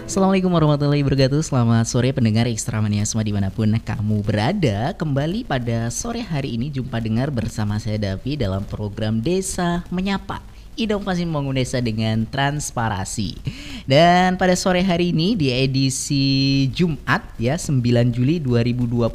Assalamualaikum warahmatullahi wabarakatuh. Selamat sore pendengar Ekstra Mania semua dimanapun kamu berada. Kembali pada sore hari ini jumpa dengar bersama saya Davi dalam program Desa Menyapa, inovasi membangun desa dengan transparansi. Dan pada sore hari ini di edisi Jumat ya 9 Juli 2021,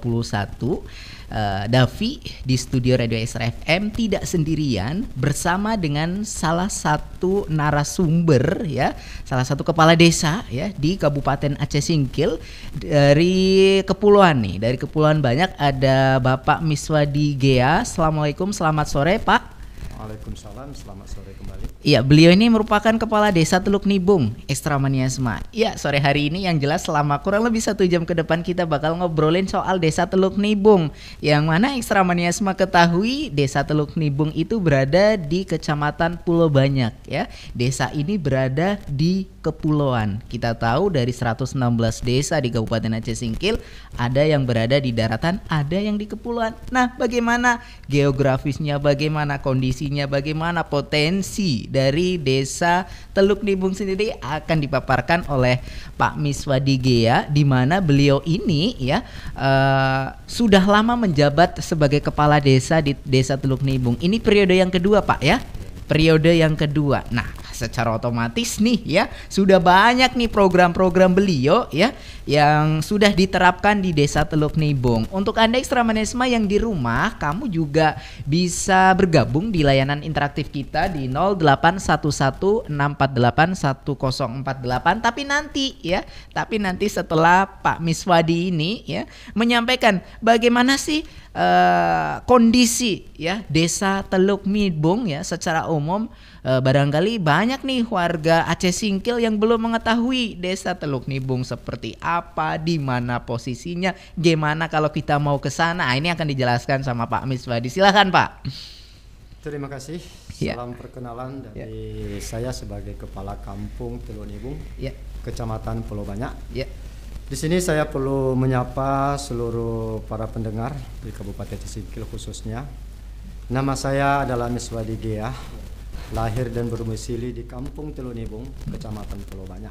Davi di studio Radio Ekstra FM tidak sendirian, bersama dengan salah satu narasumber ya, salah satu kepala desa ya di Kabupaten Aceh Singkil dari Kepulauan nih. Dari Kepulauan Banyak ada Bapak Miswadi Gea. Assalamualaikum, selamat sore Pak. Waalaikumsalam, selamat sore kembali. Iya, beliau ini merupakan Kepala Desa Teluk Nibung, Ekstra Maniasma. Iya, sore hari ini yang jelas selama kurang lebih 1 jam ke depan kita bakal ngobrolin soal Desa Teluk Nibung. Yang mana Ekstra Maniasma ketahui Desa Teluk Nibung itu berada di Kecamatan Pulau Banyak ya. Desa ini berada di kepulauan. Kita tahu dari 116 desa di Kabupaten Aceh Singkil, ada yang berada di daratan, ada yang di kepulauan. Nah, bagaimana geografisnya, bagaimana kondisinya, bagaimana potensi dari Desa Teluk Nibung sendiri akan dipaparkan oleh Pak Miswadi Gea, di mana beliau ini ya sudah lama menjabat sebagai kepala desa di Desa Teluk Nibung. Ini periode yang kedua, Pak ya. Periode yang kedua. Nah, secara otomatis nih ya sudah banyak nih program-program beliau ya yang sudah diterapkan di Desa Teluk Nibung. Untuk Anda Ekstra Manesma yang di rumah, kamu juga bisa bergabung di layanan interaktif kita di 0811648148. Tapi nanti setelah Pak Miswadi ini ya menyampaikan bagaimana sih kondisi ya Desa Teluk Nibung ya secara umum. Barangkali banyak nih warga Aceh Singkil yang belum mengetahui Desa Teluk Nibung seperti apa, di mana posisinya, gimana kalau kita mau ke sana. Ini akan dijelaskan sama Pak Miswadi. Silakan Pak. Terima kasih. Salam perkenalan dari saya sebagai Kepala Kampung Teluk Nibung, Kecamatan Pulau Banyak. Di sini saya perlu menyapa seluruh para pendengar di Kabupaten Aceh Singkil khususnya. Nama saya adalah Miswadi Gea, lahir dan berdomisili di Kampung Teluk Nibung, Kecamatan Pulau Banyak.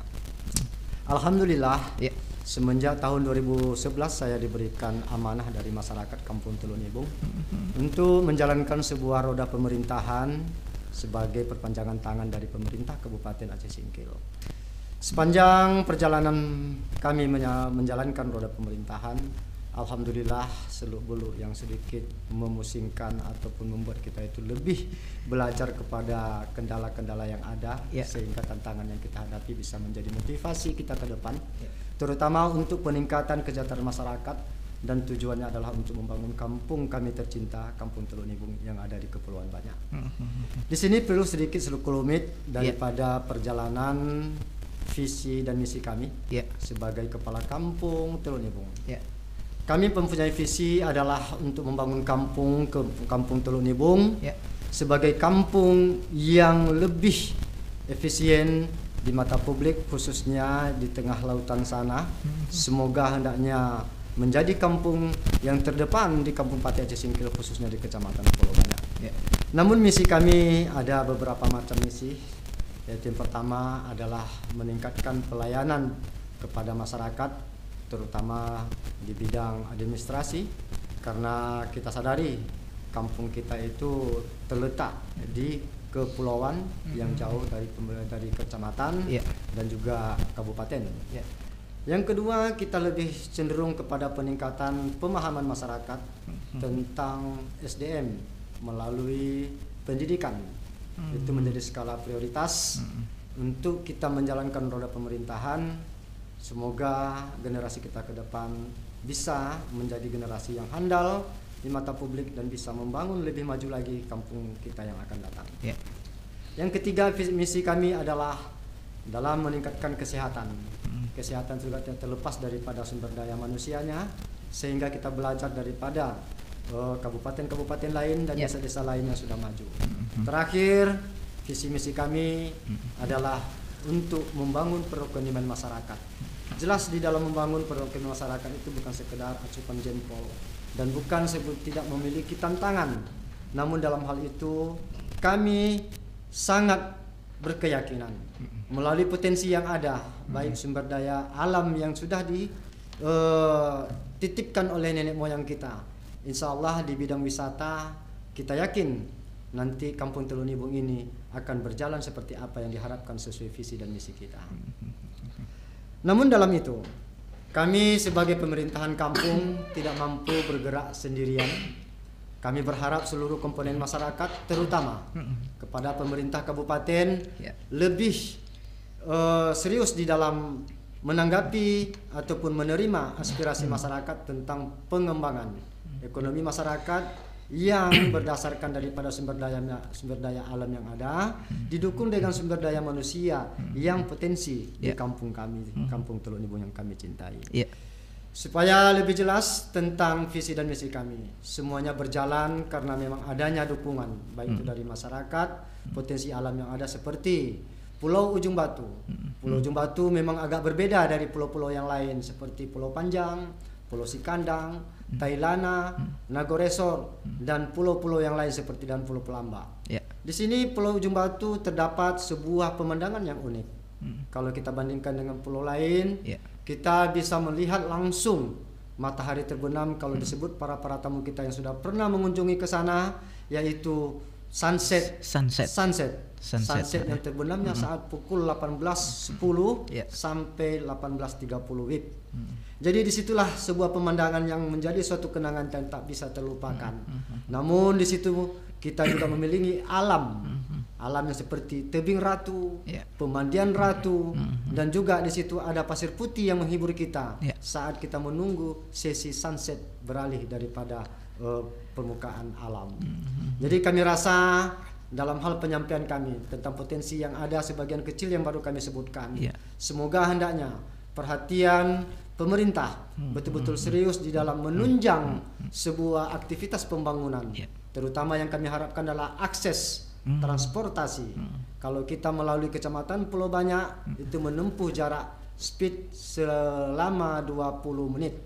Alhamdulillah, semenjak tahun 2011 saya diberikan amanah dari masyarakat Kampung Teluk Nibung untuk menjalankan sebuah roda pemerintahan sebagai perpanjangan tangan dari pemerintah Kabupaten Aceh Singkil. Sepanjang perjalanan kami menjalankan roda pemerintahan, alhamdulillah seluk-beluk yang sedikit memusingkan ataupun membuat kita itu lebih belajar kepada kendala-kendala yang ada, sehingga tantangan yang kita hadapi bisa menjadi motivasi kita ke depan, terutama untuk peningkatan kesejahteraan masyarakat, dan tujuannya adalah untuk membangun kampung kami tercinta, Kampung Teluk Nibung yang ada di Kepulauan Banyak. Di sini perlu sedikit seluk-beluk daripada perjalanan visi dan misi kami sebagai Kepala Kampung Teluk Nibung. Kami mempunyai visi adalah untuk membangun kampung Teluk Nibung sebagai kampung yang lebih efisien di mata publik, khususnya di tengah lautan sana. Semoga hendaknya menjadi kampung yang terdepan di Kabupaten Aceh Singkil, khususnya di Kecamatan Pulau Banyak. Namun misi kami ada beberapa macam misi. Yaitu yang pertama adalah meningkatkan pelayanan kepada masyarakat, terutama di bidang administrasi, karena kita sadari kampung kita itu terletak di kepulauan yang jauh dari kecamatan dan juga kabupaten. Yang kedua, kita lebih cenderung kepada peningkatan pemahaman masyarakat tentang SDM melalui pendidikan. Itu menjadi skala prioritas untuk kita menjalankan roda pemerintahan. Semoga generasi kita ke depan bisa menjadi generasi yang handal di mata publik dan bisa membangun lebih maju lagi kampung kita yang akan datang. Yang ketiga, misi kami adalah dalam meningkatkan kesehatan. Kesehatan juga tidak terlepas daripada sumber daya manusianya, sehingga kita belajar daripada kabupaten-kabupaten lain dan desa-desa lain yang sudah maju. Terakhir, visi misi kami adalah untuk membangun perekonomian masyarakat. Jelas di dalam membangun perekonomian masyarakat itu bukan sekedar acupan jempol dan bukan tidak memiliki tantangan. Namun dalam hal itu kami sangat berkeyakinan melalui potensi yang ada, baik sumber daya alam yang sudah dititipkan oleh nenek moyang kita. Insya Allah di bidang wisata kita yakin nanti Kampung Teluk Nibung ini akan berjalan seperti apa yang diharapkan sesuai visi dan misi kita. Namun dalam itu kami sebagai pemerintahan kampung tidak mampu bergerak sendirian. Kami berharap seluruh komponen masyarakat, terutama kepada pemerintah kabupaten, lebih serius di dalam menanggapi ataupun menerima aspirasi masyarakat tentang pengembangan ekonomi masyarakat yang berdasarkan daripada sumber daya alam yang ada, didukung dengan sumber daya manusia yang potensi di kampung kami, Kampung Teluk Nibung yang kami cintai. Supaya lebih jelas tentang visi dan misi kami, semuanya berjalan karena memang adanya dukungan baik itu dari masyarakat, potensi alam yang ada seperti Pulau Ujung Batu. Pulau Ujung Batu memang agak berbeda dari pulau-pulau yang lain seperti Pulau Panjang, Pulau Sikandang, Tailana, Nagoresor, dan pulau-pulau yang lain seperti dan Pulau Pelamba. Di sini Pulau Ujung Batu terdapat sebuah pemandangan yang unik. Kalau kita bandingkan dengan pulau lain, kita bisa melihat langsung matahari terbenam. Kalau disebut para tamu kita yang sudah pernah mengunjungi ke sana, yaitu sunset yang terbenamnya saat pukul 18.10 sampai 18.30 WIB. Jadi disitulah sebuah pemandangan yang menjadi suatu kenangan yang tak bisa terlupakan. Namun di situ kita juga memiliki alam yang seperti tebing ratu, pemandian ratu, dan juga di situ ada pasir putih yang menghibur kita saat kita menunggu sesi sunset beralih daripada permukaan alam. Jadi kami rasa dalam hal penyampaian kami tentang potensi yang ada sebagian kecil yang baru kami sebutkan, semoga hendaknya perhatian pemerintah betul-betul serius di dalam menunjang sebuah aktivitas pembangunan, terutama yang kami harapkan adalah akses transportasi. Kalau kita melalui Kecamatan Pulau Banyak itu menempuh jarak speed selama 20 menit.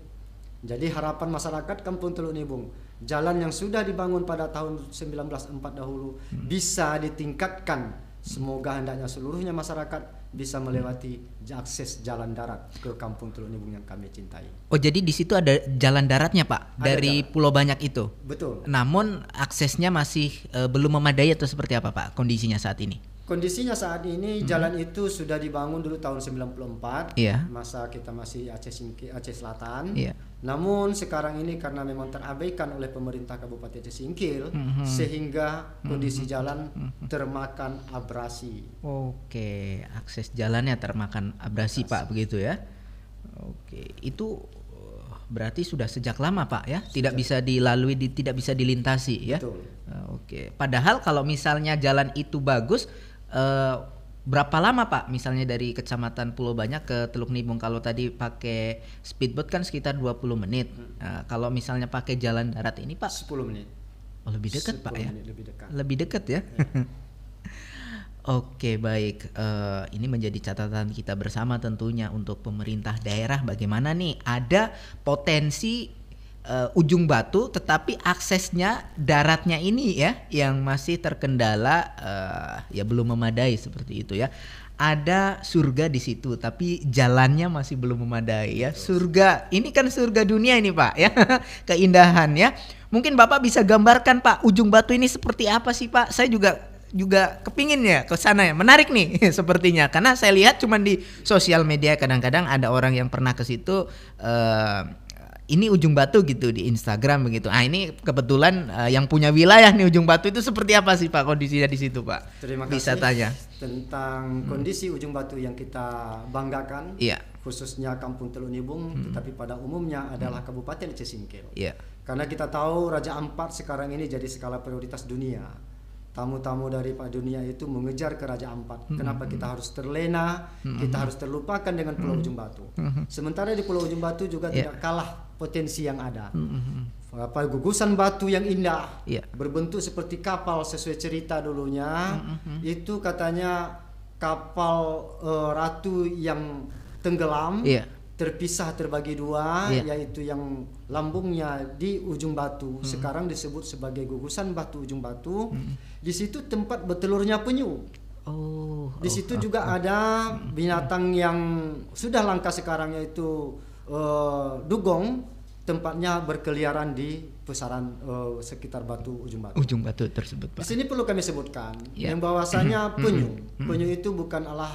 Jadi harapan masyarakat Kampung Teluk Nibung, jalan yang sudah dibangun pada tahun 1904 dahulu bisa ditingkatkan. Semoga hendaknya seluruhnya masyarakat bisa melewati akses jalan darat ke Kampung Teluk Nibung yang kami cintai. Oh, jadi di situ ada jalan daratnya, Pak, dari Pulau Banyak itu? Betul. Namun aksesnya masih belum memadai atau seperti apa, Pak, kondisinya saat ini? Kondisinya saat ini jalan itu sudah dibangun dulu tahun 94, masa kita masih Aceh Selatan. Namun sekarang ini karena memang terabaikan oleh pemerintah Kabupaten Aceh Singkil, sehingga kondisi jalan termakan abrasi. Oke, akses jalannya termakan abrasi, Pak, begitu ya? Oke, itu berarti sudah sejak lama, Pak, ya? Tidak bisa dilalui, tidak bisa dilintasi, ya? Betul. Oke, padahal kalau misalnya jalan itu bagus, berapa lama, Pak, misalnya dari Kecamatan Pulau Banyak ke Teluk Nibung? Kalau tadi pakai speedboat kan sekitar 20 menit. Kalau misalnya pakai jalan darat ini, Pak? 10 menit. Oh, lebih dekat, Pak, ya? Lebih dekat. Lebih dekat ya? Oke, baik. Ini menjadi catatan kita bersama tentunya untuk pemerintah daerah. Bagaimana nih? Ada potensi Ujung Batu, tetapi aksesnya daratnya ini ya yang masih terkendala, ya belum memadai seperti itu ya. Ada surga di situ, tapi jalannya masih belum memadai ya. Surga ini kan surga dunia ini, Pak, ya. Keindahan ya. Mungkin Bapak bisa gambarkan, Pak, Ujung Batu ini seperti apa sih, Pak? Saya juga kepingin ya ke sana ya. Menarik nih sepertinya, karena saya lihat cuman di sosial media kadang-kadang ada orang yang pernah ke situ, ini Ujung Batu gitu di Instagram begitu. Ini kebetulan yang punya wilayah nih Ujung Batu itu seperti apa sih, Pak, kondisinya di situ, Pak? Terima kasih. Bisa tanya tentang kondisi Ujung Batu yang kita banggakan, khususnya Kampung Teluk Nibung, tetapi pada umumnya adalah Kabupaten Aceh Singkil. Karena kita tahu Raja Ampat sekarang ini jadi skala prioritas dunia. Tamu-tamu dari dunia itu mengejar ke Raja Ampat. Kenapa kita harus terlena, kita harus terlupakan dengan Pulau Ujung Batu. Sementara di Pulau Ujung Batu juga tidak kalah potensi yang ada. Gugusan batu yang indah, berbentuk seperti kapal sesuai cerita dulunya. Itu katanya kapal ratu yang tenggelam, terpisah terbagi dua, yaitu yang lambungnya di Ujung Batu, sekarang disebut sebagai gugusan batu Ujung Batu. Di situ tempat bertelurnya penyu. Di situ juga ada binatang yang sudah langka sekarang, yaitu dugong, tempatnya berkeliaran di pusaran sekitar ujung batu tersebut, Pak. Di sini perlu kami sebutkan yang bahwasanya penyu itu bukanlah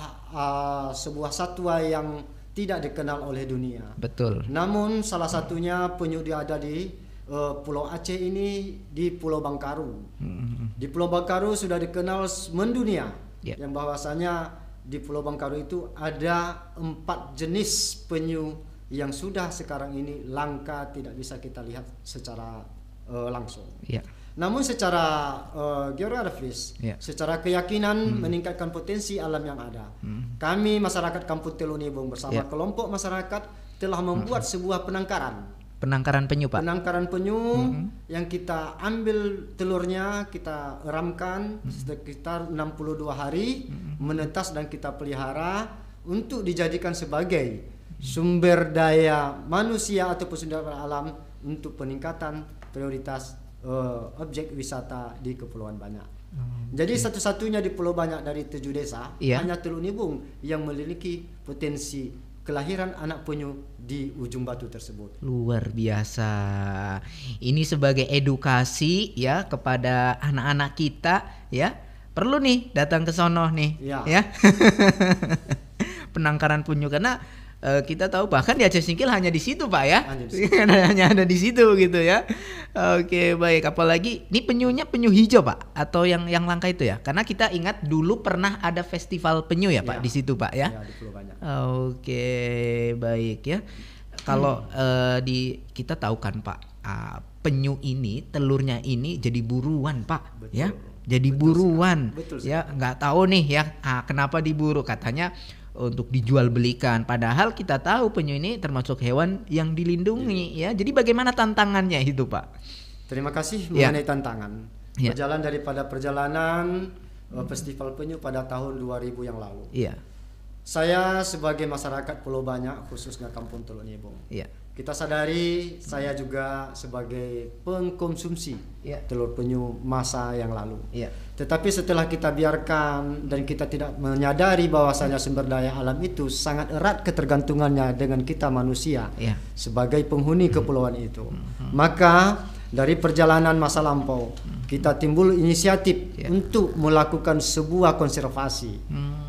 sebuah satwa yang tidak dikenal oleh dunia. Betul. Namun salah satunya penyu dia ada di Pulau Aceh ini, di Pulau Bangkaru. Di Pulau Bangkaru sudah dikenal mendunia, yang bahwasanya di Pulau Bangkaru itu ada 4 jenis penyu yang sudah sekarang ini langka, tidak bisa kita lihat secara langsung. Namun secara geografis, secara keyakinan meningkatkan potensi alam yang ada. Kami masyarakat Kampung Teluk Nibung bersama kelompok masyarakat telah membuat sebuah penangkaran penyu, Pak. Penangkaran penyu yang kita ambil telurnya, kita eramkan sekitar 62 hari, menetas dan kita pelihara untuk dijadikan sebagai sumber daya manusia ataupun sumber daya alam untuk peningkatan prioritas objek wisata di Kepulauan Banyak. Jadi satu-satunya di Pulau Banyak dari 7 desa hanya Teluk Nibung yang memiliki potensi kelahiran anak penyu di ujung batu tersebut. Luar biasa. Ini sebagai edukasi ya kepada anak-anak kita ya. Perlu nih datang ke sono nih ya. Penangkaran penyu, karena kita tahu bahkan di Aceh Singkil hanya di situ, Pak ya. Hanya ada di situ gitu ya. Oke, baik. Apalagi ini penyunya penyu hijau, Pak, atau yang langka itu ya? Karena kita ingat dulu pernah ada festival penyu ya, Pak, di situ, Pak ya. Di Pulau Banyak. Oke, baik ya. Kalau kita tahu kan, Pak, penyu ini telurnya ini jadi buruan, Pak. Betul. Ya. Jadi buruan. Betul, ya, nggak tahu nih ya kenapa diburu, katanya untuk dijual belikan, padahal kita tahu penyu ini termasuk hewan yang dilindungi ya. Jadi bagaimana tantangannya itu, Pak? Terima kasih mengenai tantangan. Berjalan daripada perjalanan festival penyu pada tahun 2000 yang lalu. Saya sebagai masyarakat Pulau Banyak, khususnya Kampung Teluk Nibung, kita sadari saya juga sebagai pengkonsumsi telur penyu masa yang lalu. Tetapi setelah kita biarkan dan kita tidak menyadari bahwasanya sumber daya alam itu sangat erat ketergantungannya dengan kita manusia sebagai penghuni kepulauan itu, maka dari perjalanan masa lampau kita timbul inisiatif untuk melakukan sebuah konservasi,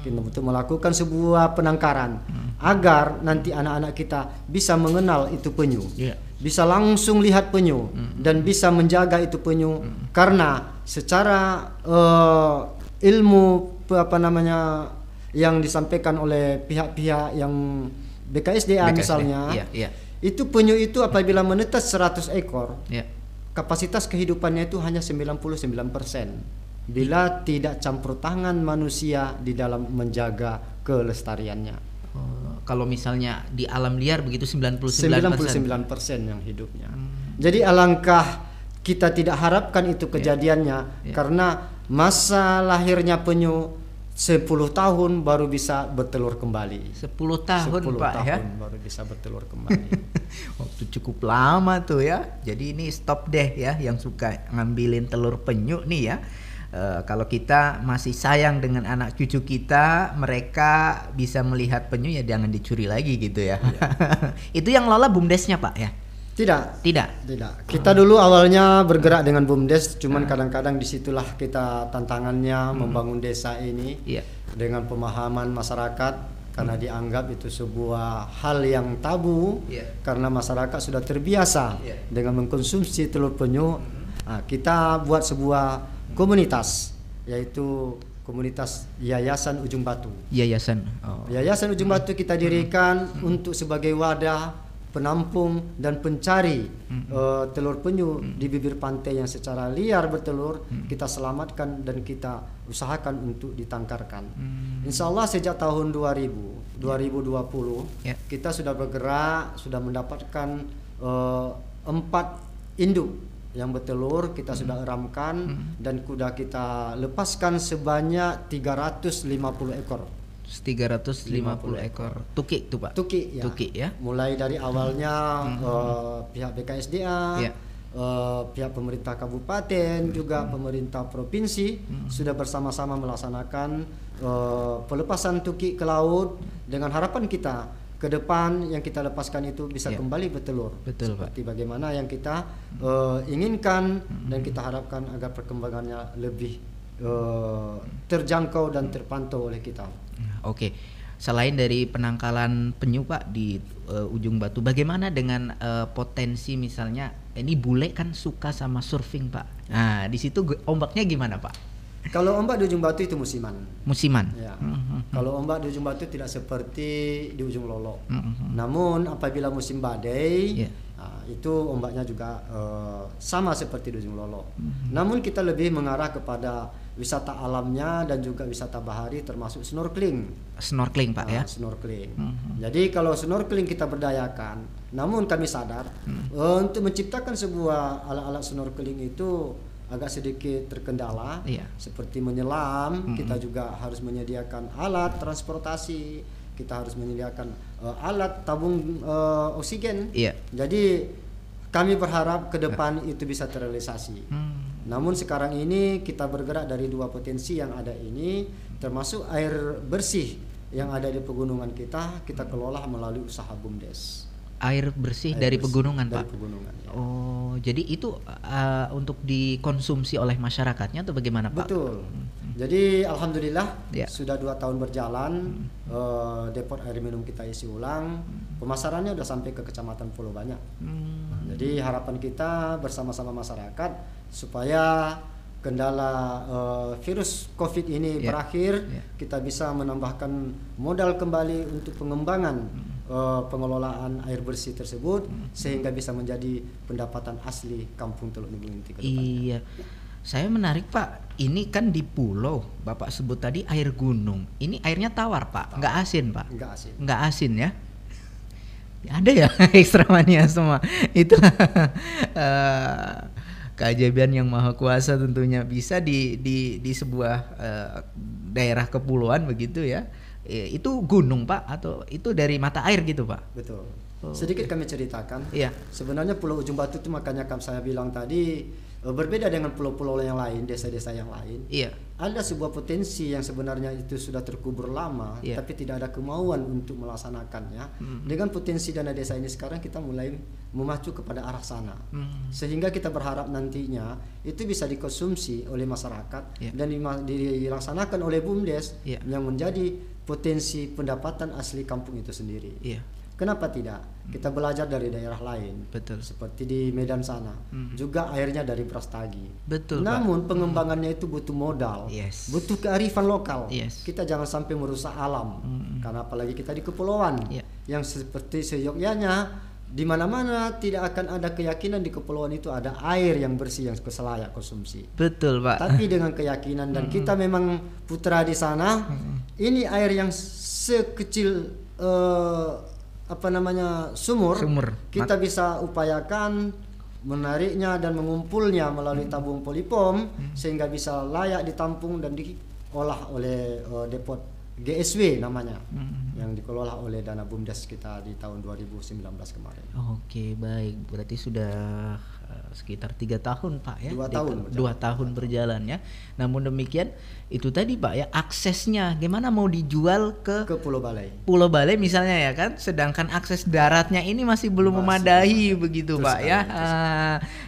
untuk melakukan sebuah penangkaran, agar nanti anak-anak kita bisa mengenal itu penyu, bisa langsung lihat penyu dan bisa menjaga itu penyu, karena secara ilmu yang disampaikan oleh pihak-pihak yang BKSDA misalnya, itu penyu itu apabila menetas 100 ekor, kapasitas kehidupannya itu hanya 99% bila tidak campur tangan manusia di dalam menjaga kelestariannya. Kalau misalnya di alam liar begitu 99% yang hidupnya. Jadi alangkah kita tidak harapkan itu kejadiannya, karena masa lahirnya penyu 10 tahun baru bisa bertelur kembali. 10 tahun, 10 Pak, tahun ya? baru bisa bertelur kembali. Waktu cukup lama tuh ya. Jadi ini stop deh ya yang suka ngambilin telur penyu nih ya. Kalau kita masih sayang dengan anak cucu kita, mereka bisa melihat penyu ya jangan dicuri lagi gitu ya. Itu yang lola BUMDesnya, Pak ya? Tidak. Kita dulu awalnya bergerak dengan BUMDes, cuman kadang-kadang disitulah kita tantangannya membangun desa ini dengan pemahaman masyarakat, karena dianggap itu sebuah hal yang tabu, karena masyarakat sudah terbiasa dengan mengkonsumsi telur penyu. Kita buat sebuah komunitas, yaitu komunitas Yayasan Ujung Batu. Yayasan Ujung Batu kita dirikan untuk sebagai wadah penampung dan pencari telur penyu di bibir pantai yang secara liar bertelur, kita selamatkan dan kita usahakan untuk ditangkarkan. Insya Allah sejak tahun 2020 kita sudah bergerak, sudah mendapatkan 4 induk yang bertelur, kita sudah eramkan dan kuda kita lepaskan sebanyak 350 ekor. 350 ekor. Tukik tuh, Pak? Tukik ya. Mulai dari awalnya pihak BKSDA, pihak pemerintah kabupaten juga pemerintah provinsi sudah bersama-sama melaksanakan pelepasan tukik ke laut dengan harapan kita ke depan yang kita lepaskan itu bisa kembali bertelur. Betul, seperti bagaimana yang kita inginkan dan kita harapkan agar perkembangannya lebih terjangkau dan terpantau oleh kita. Oke. Selain dari penangkalan penyu Pak di Ujung Batu, bagaimana dengan potensi misalnya ini bule kan suka sama surfing Pak. Nah di situ ombaknya gimana Pak? Kalau ombak di Ujung Batu itu musiman. Musiman. Ya. Kalau ombak di Ujung Batu tidak seperti di Ujung Lolo. Namun apabila musim badai, itu ombaknya juga sama seperti di Ujung Lolo. Namun kita lebih mengarah kepada wisata alamnya dan juga wisata bahari termasuk snorkeling. Snorkeling Pak ya. Snorkeling. Jadi kalau snorkeling kita berdayakan, namun kami sadar untuk menciptakan sebuah alat-alat snorkeling itu agak sedikit terkendala. Seperti menyelam, kita juga harus menyediakan alat transportasi, kita harus menyediakan alat tabung oksigen. Jadi kami berharap ke depan itu bisa terrealisasi. Namun sekarang ini kita bergerak dari dua potensi yang ada ini, termasuk air bersih yang ada di pegunungan kita kelola melalui usaha BUMDes. Air bersih dari pegunungan dari Pak? Pegunungan, ya. Oh, jadi itu untuk dikonsumsi oleh masyarakatnya atau bagaimana Pak? Betul. Jadi alhamdulillah sudah 2 tahun berjalan, depot air minum kita isi ulang, pemasarannya sudah sampai ke Kecamatan Pulau Banyak. Jadi harapan kita bersama-sama masyarakat supaya kendala virus COVID ini berakhir, kita bisa menambahkan modal kembali untuk pengembangan pengelolaan air bersih tersebut sehingga bisa menjadi pendapatan asli Kampung Teluk Nibung Inti ke depannya. Iya. Saya menarik Pak, ini kan di pulau, Bapak sebut tadi air gunung. Ini airnya tawar Pak, nggak asin Pak? Nggak asin. Nggak asin ya? Ada ya Ekstramania semua. Itu keajaiban yang maha kuasa tentunya, bisa di sebuah daerah kepulauan begitu ya. Itu gunung Pak atau itu dari mata air gitu Pak? Betul. Sedikit kami ceritakan. Sebenarnya Pulau Ujung Batu itu makanya saya bilang tadi berbeda dengan pulau-pulau yang lain, desa-desa yang lain. Ada sebuah potensi yang sebenarnya itu sudah terkubur lama, tapi tidak ada kemauan untuk melaksanakannya. Dengan potensi dana desa ini sekarang kita mulai memacu kepada arah sana, sehingga kita berharap nantinya itu bisa dikonsumsi oleh masyarakat dan dilaksanakan oleh BUMDes yang menjadi potensi pendapatan asli kampung itu sendiri. Kenapa tidak? Kita belajar dari daerah lain. Betul. Seperti di Medan sana. Juga airnya dari Brastagi. Betul. Namun pengembangannya itu butuh modal. Butuh kearifan lokal. Kita jangan sampai merusak alam. Karena apalagi kita di kepulauan. Yang seperti seyogyanya, di mana-mana tidak akan ada keyakinan di kepulauan itu ada air yang bersih yang layak konsumsi. Betul Pak. Tapi dengan keyakinan dan kita memang putra di sana, ini air yang sekecil sumur, kita bisa upayakan menariknya dan mengumpulnya melalui tabung polipom sehingga bisa layak ditampung dan diolah oleh depot GSW namanya yang dikelola oleh dana BUMDes kita di tahun 2019 kemarin. Oke, baik, berarti sudah sekitar 3 tahun Pak ya. 2 tahun berjalan ya. Namun demikian itu tadi Pak ya, aksesnya gimana mau dijual ke Pulau Balai. Pulau Balai misalnya ya kan, sedangkan akses daratnya ini masih belum memadai begitu Pak ya.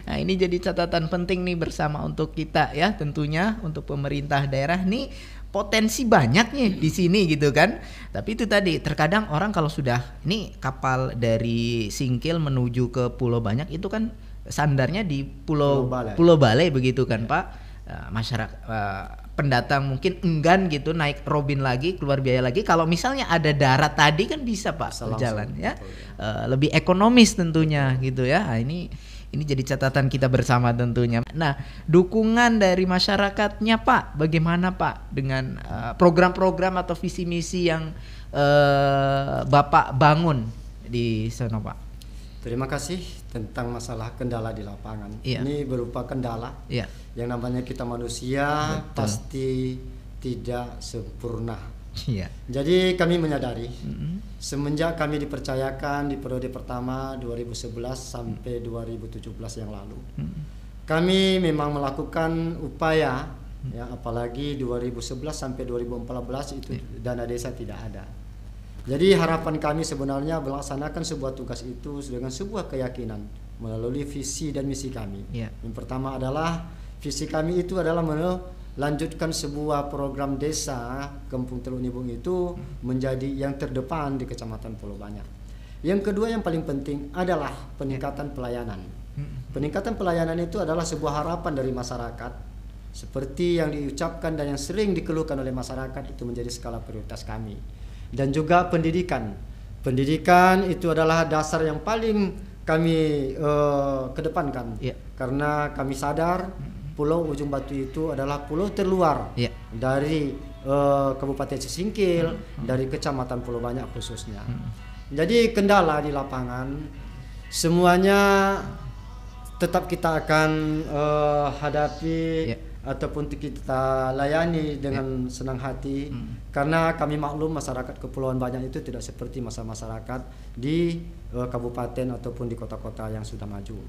Nah, ini jadi catatan penting nih bersama untuk kita ya, tentunya untuk pemerintah daerah nih. Potensi banyak nih di sini gitu kan. Tapi itu tadi terkadang orang kalau sudah ini kapal dari Singkil menuju ke Pulau Banyak itu kan sandarnya di Pulau Balai begitu kan Pak. Masyarakat pendatang mungkin enggan gitu naik Robin lagi, keluar biaya lagi. Kalau misalnya ada darat tadi kan bisa Pak berjalan ya. Lebih ekonomis tentunya gitu ya. Nah, ini jadi catatan kita bersama tentunya. Nah, dukungan dari masyarakatnya Pak, bagaimana Pak dengan program-program atau visi misi yang Bapak bangun di sana Pak? Terima kasih. Tentang masalah kendala di lapangan. Ini berupa kendala yang namanya kita manusia pasti tidak sempurna. Iya. Jadi kami menyadari semenjak kami dipercayakan di periode pertama 2011 sampai 2017 yang lalu, kami memang melakukan upaya, ya, apalagi 2011 sampai 2014 itu dana desa tidak ada. Jadi harapan kami sebenarnya melaksanakan sebuah tugas itu dengan sebuah keyakinan melalui visi dan misi kami. Yang pertama adalah visi kami itu adalah melanjutkan sebuah program desa Kampung Teluk Nibung itu menjadi yang terdepan di Kecamatan Pulau Banyak. Yang kedua yang paling penting adalah peningkatan pelayanan. Peningkatan pelayanan itu adalah sebuah harapan dari masyarakat, seperti yang diucapkan dan yang sering dikeluhkan oleh masyarakat, itu menjadi skala prioritas kami. Dan juga pendidikan. Pendidikan itu adalah dasar yang paling kami kedepankan, karena kami sadar Pulau Ujung Batu itu adalah pulau terluar dari Kabupaten Sisingkil, dari Kecamatan Pulau Banyak khususnya. Jadi kendala di lapangan semuanya tetap kita akan hadapi ataupun kita layani dengan senang hati, karena kami maklum masyarakat Kepulauan Banyak itu tidak seperti masyarakat di kabupaten ataupun di kota-kota yang sudah maju.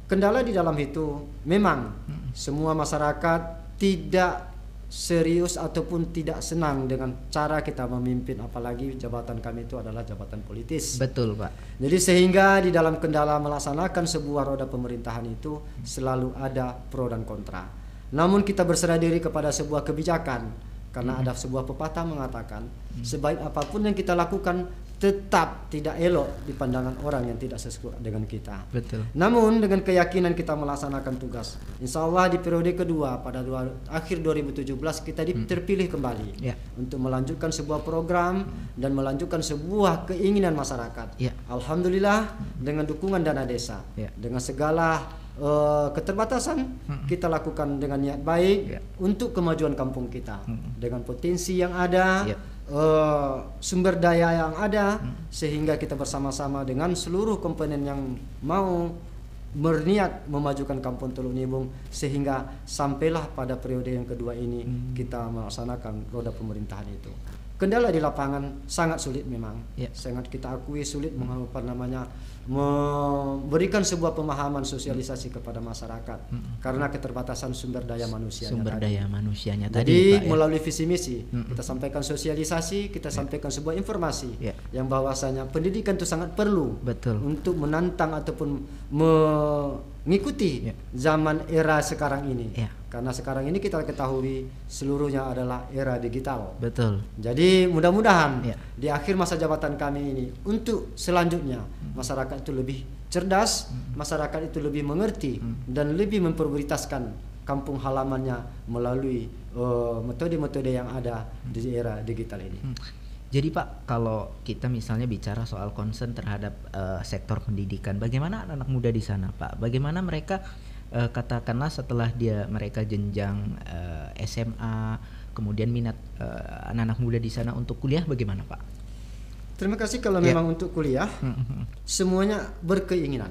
Kendala di dalam itu memang semua masyarakat tidak serius ataupun tidak senang dengan cara kita memimpin, apalagi jabatan kami itu adalah jabatan politis. Betul, Pak. Jadi sehingga di dalam kendala melaksanakan sebuah roda pemerintahan itu selalu ada pro dan kontra. Namun kita berserah diri kepada sebuah kebijakan, karena ada sebuah pepatah mengatakan sebaik apapun yang kita lakukan tetap tidak elok di pandangan orang yang tidak sesuai dengan kita. Betul. Namun dengan keyakinan kita melaksanakan tugas, insya Allah di periode kedua pada akhir 2017 kita terpilih kembali untuk melanjutkan sebuah program dan melanjutkan sebuah keinginan masyarakat. Alhamdulillah dengan dukungan dana desa, dengan segala keterbatasan kita lakukan dengan niat baik untuk kemajuan kampung kita, dengan potensi yang ada, sumber daya yang ada, sehingga kita bersama-sama dengan seluruh komponen yang mau berniat memajukan Kampung Teluk Nibung, sehingga sampailah pada periode yang kedua ini kita melaksanakan roda pemerintahan itu. Kendala di lapangan sangat sulit memang, sangat kita akui sulit memberikan sebuah pemahaman sosialisasi kepada masyarakat karena keterbatasan sumber daya manusianya. Jadi Pak, melalui visi misi kita sampaikan sosialisasi, kita sampaikan sebuah informasi yang bahwasanya pendidikan itu sangat perlu untuk menantang ataupun mengikuti zaman era sekarang ini. Karena sekarang ini kita ketahui seluruhnya adalah era digital. Betul. Jadi mudah-mudahan di akhir masa jabatan kami ini untuk selanjutnya masyarakat itu lebih cerdas, masyarakat itu lebih mengerti dan lebih memprioritaskan kampung halamannya melalui metode-metode yang ada di era digital ini. Jadi Pak, kalau kita misalnya bicara soal concern terhadap sektor pendidikan, bagaimana anak-anak muda di sana, Pak? Bagaimana mereka katakanlah setelah mereka jenjang SMA, kemudian minat anak-anak muda di sana untuk kuliah bagaimana, Pak? Terima kasih. Kalau memang untuk kuliah, semuanya berkeinginan.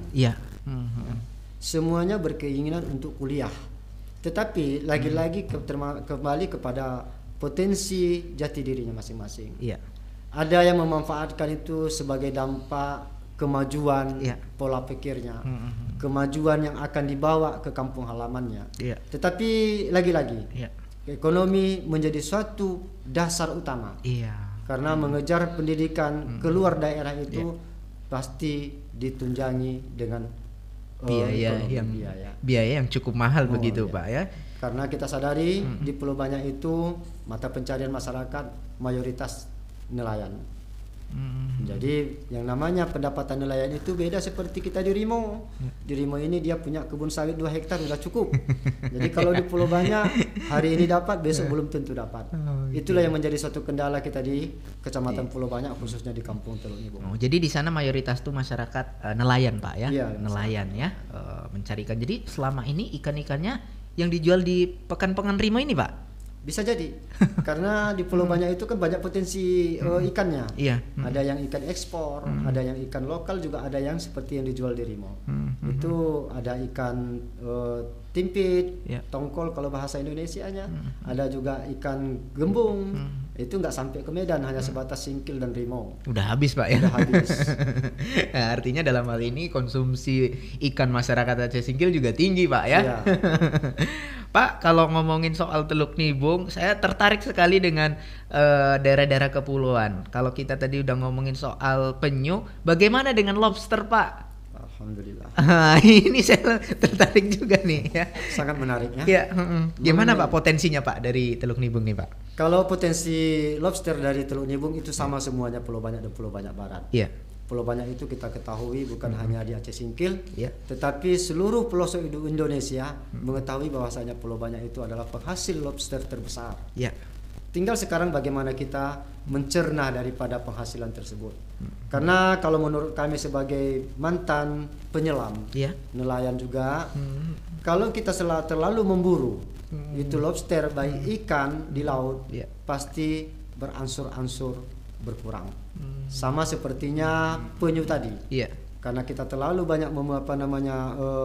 Semuanya berkeinginan untuk kuliah. Tetapi lagi-lagi kembali kepada potensi jati dirinya masing-masing. Ada yang memanfaatkan itu sebagai dampak kemajuan pola pikirnya, kemajuan yang akan dibawa ke kampung halamannya. Tetapi lagi-lagi ekonomi menjadi suatu dasar utama. Karena mengejar pendidikan keluar daerah itu pasti ditunjangi dengan biaya yang cukup mahal begitu Pak ya. Karena kita sadari di Pulau Banyak itu mata pencarian masyarakat mayoritas nelayan. Jadi yang namanya pendapatan nelayan itu beda seperti kita di Rimo. Di Rimo ini dia punya kebun sawit 2 hektar sudah cukup. Jadi kalau di Pulau Banyak hari ini dapat, besok belum tentu dapat. Itulah yang menjadi suatu kendala kita di Kecamatan Pulau Banyak, khususnya di Kampung Teluk Nibung. Jadi di sana mayoritas tuh masyarakat nelayan Pak ya, nelayan ya, mencari ikan. Jadi selama ini ikan-ikannya yang dijual di Pekan-Pekan Rimo ini Pak? Bisa jadi, karena di Pulau Banyak itu kan banyak potensi ikannya. Ada yang ikan ekspor, ada yang ikan lokal, juga ada yang seperti yang dijual di Rimo. Itu ada ikan timpit, tongkol kalau bahasa Indonesianya, ada juga ikan gembung, itu nggak sampai ke Medan, hanya sebatas Singkil dan Rimau. Udah habis Pak ya? Udah habis. Nah, artinya dalam hal ini konsumsi ikan masyarakat Aceh Singkil juga tinggi Pak ya? Iya. Pak, kalau ngomongin soal Teluk Nibung, saya tertarik sekali dengan daerah-daerah kepulauan. Kalau kita tadi udah ngomongin soal penyu, bagaimana dengan lobster Pak? Alhamdulillah. Ini saya tertarik juga nih ya. Sangat menarik ya. Ya, gimana Pak potensinya Pak dari Teluk Nibung nih Pak? Kalau potensi lobster dari Teluk Nibung itu sama semuanya Pulau Banyak dan Pulau Banyak Barat. Iya. Pulau Banyak itu kita ketahui bukan hanya di Aceh Singkil, tetapi seluruh pelosok Indonesia mengetahui bahwasanya Pulau Banyak itu adalah penghasil lobster terbesar. Iya. Tinggal sekarang bagaimana kita mencerna daripada penghasilan tersebut. Karena kalau menurut kami sebagai mantan penyelam, nelayan juga, kalau kita terlalu memburu itu lobster baik ikan di laut, pasti beransur-ansur berkurang. Sama sepertinya penyu tadi. Karena kita terlalu banyak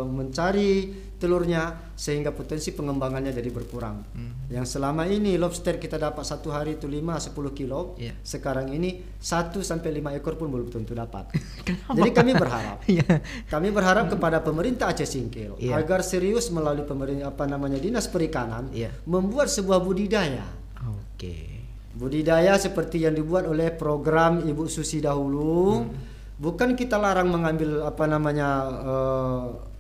mencari telurnya sehingga potensi pengembangannya jadi berkurang. Yang selama ini lobster kita dapat satu hari itu 5-10 kilo, sekarang ini 1-5 ekor pun belum tentu dapat. Jadi kami berharap, kami berharap kepada pemerintah Aceh Singkil agar serius melalui Dinas Perikanan membuat sebuah budidaya. Budidaya seperti yang dibuat oleh program Ibu Susi dahulu. Bukan kita larang mengambil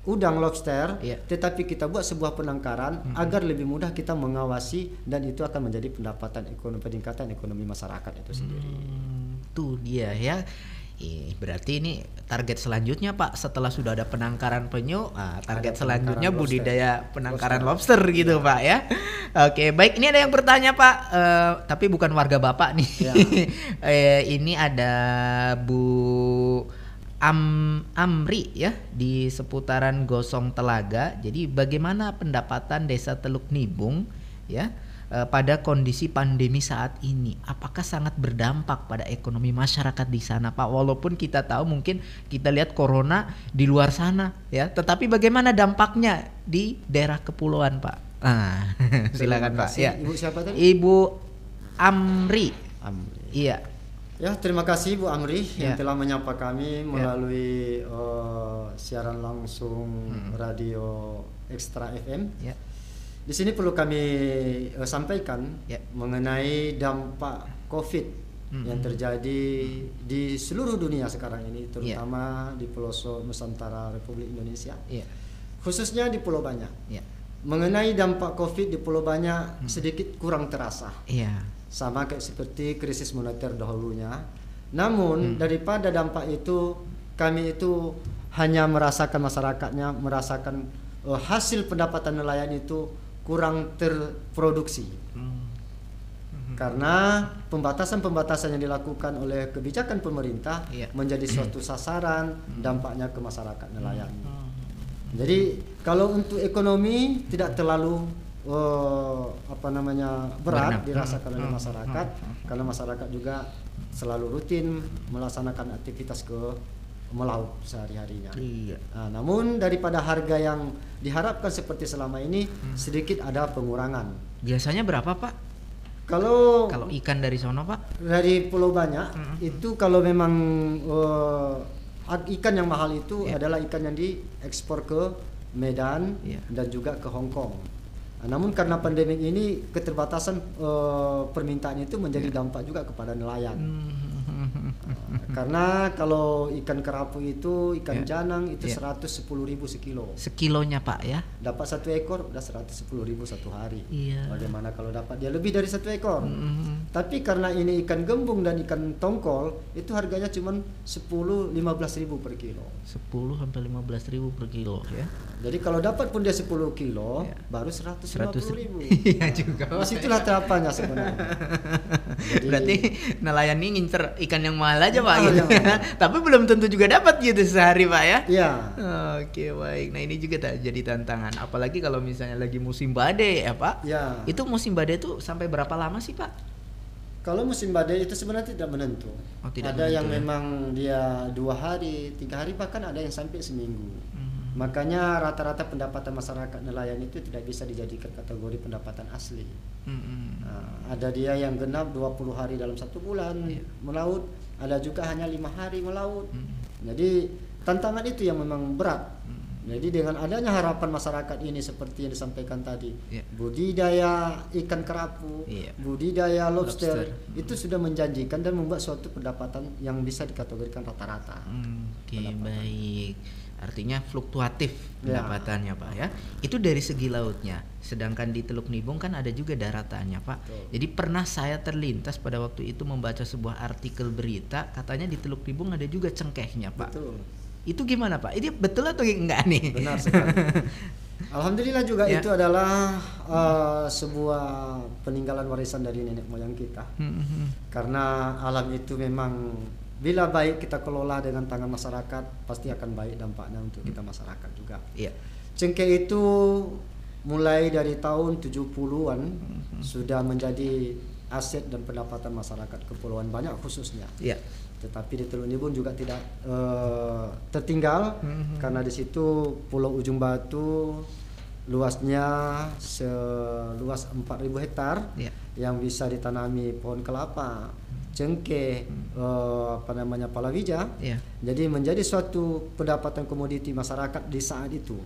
udang lobster, tetapi kita buat sebuah penangkaran agar lebih mudah kita mengawasi dan itu akan menjadi peningkatan ekonomi masyarakat itu sendiri. Tuh dia ya. Berarti ini target selanjutnya Pak, setelah sudah ada penangkaran penyu, target selanjutnya budidaya penangkaran lobster gitu Pak ya. Oke, baik, ini ada yang bertanya Pak, tapi bukan warga Bapak nih. Ini ada Bu Amri ya di seputaran Gosong Telaga. Jadi bagaimana pendapatan Desa Teluk Nibung ya pada kondisi pandemi saat ini? Apakah sangat berdampak pada ekonomi masyarakat di sana Pak? Walaupun kita tahu mungkin kita lihat corona di luar sana ya, tetapi bagaimana dampaknya di daerah kepulauan Pak? Silakan Pak ya. Ibu siapa tadi? Ibu Amri. Iya. Ya, terima kasih Bu Amri yang telah menyapa kami melalui siaran langsung radio Extra FM. Di sini perlu kami sampaikan mengenai dampak COVID yang terjadi di seluruh dunia sekarang ini, terutama di pelosok Nusantara Republik Indonesia, khususnya di Pulau Banyak. Mengenai dampak COVID di Pulau Banyak sedikit kurang terasa. Sama kayak seperti krisis moneter dahulunya. Namun daripada dampak itu, kami itu hanya merasakan masyarakatnya merasakan hasil pendapatan nelayan itu kurang terproduksi. Karena pembatasan-pembatasan yang dilakukan oleh kebijakan pemerintah menjadi suatu sasaran dampaknya ke masyarakat nelayan. Jadi kalau untuk ekonomi tidak terlalu berat dirasakan oleh masyarakat, karena masyarakat juga selalu rutin melaksanakan aktivitas ke melaut sehari-harinya. Namun daripada harga yang diharapkan seperti selama ini sedikit ada pengurangan. Biasanya berapa Pak? Kalau ikan dari sono Pak? Dari Pulau Banyak itu kalau memang ikan yang mahal itu adalah ikan yang diekspor ke Medan dan juga ke Hong Kong. Namun karena pandemi ini keterbatasan permintaan itu menjadi dampak juga kepada nelayan. Karena kalau ikan kerapu itu ikan janang itu 110.000 sekilo. Sekilonya Pak ya? Dapat satu ekor udah 110.000 satu hari. Bagaimana kalau dapat dia lebih dari satu ekor? Tapi karena ini ikan gembung dan ikan tongkol itu harganya cuma 10-15.000 per kilo. 10-15.000 per kilo ya. Jadi kalau dapat pun dia 10 kilo baru 150.000. Iya juga. Disitulah terapannya sebenarnya. Jadi, berarti nelayan ini ngincer ikan yang mahal aja Pak gitu. Tapi belum tentu juga dapat gitu sehari Pak ya. Iya. Oke, baik. Nah ini juga jadi tantangan. Apalagi kalau misalnya lagi musim badai ya Pak. Ya. Itu musim badai itu sampai berapa lama sih Pak? Kalau musim badai itu sebenarnya tidak menentu. Ada yang memang dia 2 hari, 3 hari, bahkan ada yang sampai seminggu. Makanya rata-rata pendapatan masyarakat nelayan itu tidak bisa dijadikan kategori pendapatan asli. Ada dia yang genap 20 hari dalam 1 bulan melaut, ada juga hanya 5 hari melaut. Jadi tantangan itu yang memang berat. Jadi dengan adanya harapan masyarakat ini seperti yang disampaikan tadi, budidaya ikan kerapu, budidaya lobster, itu sudah menjanjikan dan membuat suatu pendapatan yang bisa dikategorikan rata-rata. Baik. Artinya fluktuatif pendapatannya Pak ya. Itu dari segi lautnya. Sedangkan di Teluk Nibung kan ada juga daratannya Pak. Jadi pernah saya terlintas pada waktu itu membaca sebuah artikel berita, katanya di Teluk Nibung ada juga cengkehnya Pak. Itu gimana Pak? Ini betul atau enggak nih? Benar sekali. Alhamdulillah juga itu adalah sebuah peninggalan warisan dari nenek moyang kita. Karena alam itu memang bila baik kita kelola dengan tangan masyarakat, pasti akan baik dampaknya untuk kita masyarakat juga. Cengkeh itu mulai dari tahun 70-an sudah menjadi aset dan pendapatan masyarakat Kepulauan Banyak khususnya. Tetapi di Teluk Nibung juga tidak tertinggal karena di situ Pulau Ujung Batu luasnya seluas 4.000 hektar yang bisa ditanami pohon kelapa, cengkeh, palawija. Jadi menjadi suatu pendapatan komoditi masyarakat di saat itu.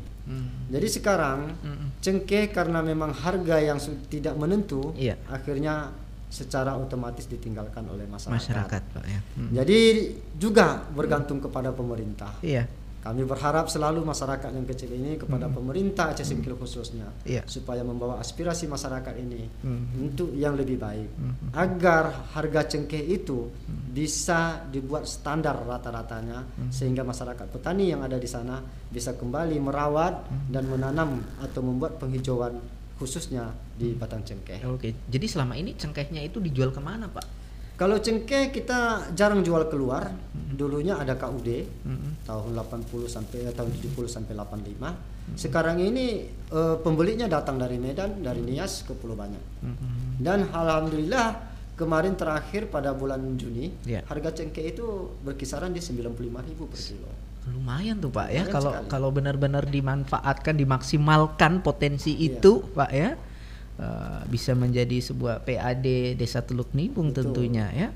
Jadi sekarang cengkeh karena memang harga yang tidak menentu, akhirnya secara otomatis ditinggalkan oleh masyarakat Pak ya. Jadi juga bergantung kepada pemerintah. Kami berharap selalu masyarakat yang kecil ini kepada pemerintah Aceh Singkil khususnya supaya membawa aspirasi masyarakat ini untuk yang lebih baik agar harga cengkeh itu bisa dibuat standar rata-ratanya sehingga masyarakat petani yang ada di sana bisa kembali merawat dan menanam atau membuat penghijauan khususnya di batang cengkeh. Jadi selama ini cengkehnya itu dijual kemana Pak? Kalau cengkeh kita jarang jual keluar. Dulunya ada KUD tahun 80 sampai tahun 70 sampai 85. Sekarang ini pembelinya datang dari Medan, dari Nias ke Pulau Banyak. Dan alhamdulillah kemarin terakhir pada bulan Juni harga cengkeh itu berkisaran di 95.000 per kilo. Lumayan tuh Pak ya, kalau benar-benar dimanfaatkan, dimaksimalkan potensi itu Pak ya, bisa menjadi sebuah PAD Desa Teluk Nibung tentunya ya.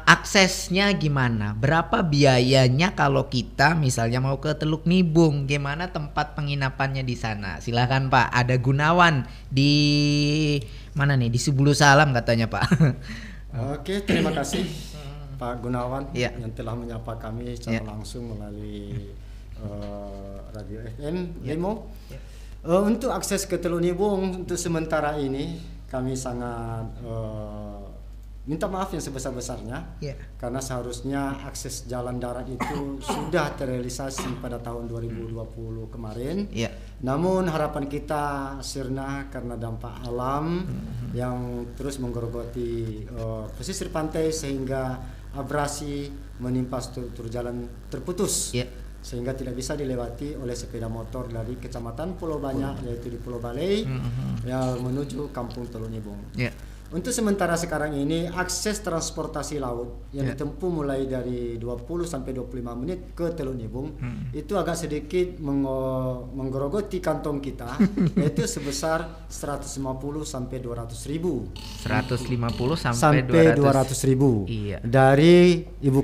Aksesnya gimana? Berapa biayanya kalau kita misalnya mau ke Teluk Nibung? Gimana tempat penginapannya di sana? Silakan Pak. Ada Gunawan di mana nih? Di Subulu Salam katanya Pak. Oke, terima kasih Pak Gunawan yang telah menyapa kami secara langsung melalui Radio FM Lemo. Untuk akses ke Teluk Nibung untuk sementara ini kami sangat minta maaf yang sebesar-besarnya karena seharusnya akses jalan darat itu sudah terrealisasi pada tahun 2020 kemarin. Namun harapan kita sirna karena dampak alam yang terus menggerogoti pesisir pantai sehingga abrasi menimpa struktur jalan terputus sehingga tidak bisa dilewati oleh sepeda motor dari Kecamatan Pulau Banyak yaitu di Pulau Balai yang menuju Kampung Teluk Nibung. Untuk sementara sekarang ini akses transportasi laut yang ditempuh mulai dari 20 sampai 25 menit ke Teluk Nibung itu agak sedikit menggerogoti kantong kita yaitu sebesar 150 sampai 200 ribu. 150 sampai 200 ribu. Dari ibu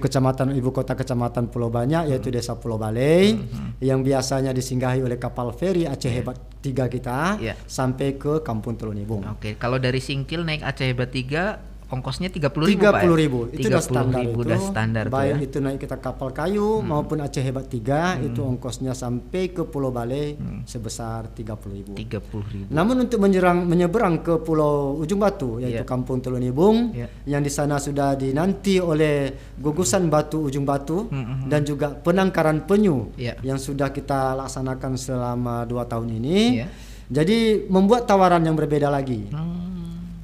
kota kecamatan Pulau Banyak yaitu Desa Pulau Balai yang biasanya disinggahi oleh kapal feri Aceh Hebat 3 kita sampai ke Kampung Teluk Nibung. Kalau dari Singkil naik Aceh Hebat 3 ongkosnya 30.000 Pak. 30.000 itu udah standar baik itu naik kita kapal kayu maupun Aceh Hebat 3 itu ongkosnya sampai ke Pulau Balai sebesar 30.000. Namun untuk menyeberang ke Pulau Ujung Batu yaitu Kampung Teluk Nibung yang di sana sudah dinanti oleh gugusan batu Ujung Batu dan juga penangkaran penyu yang sudah kita laksanakan selama 2 tahun ini. Jadi membuat tawaran yang berbeda lagi.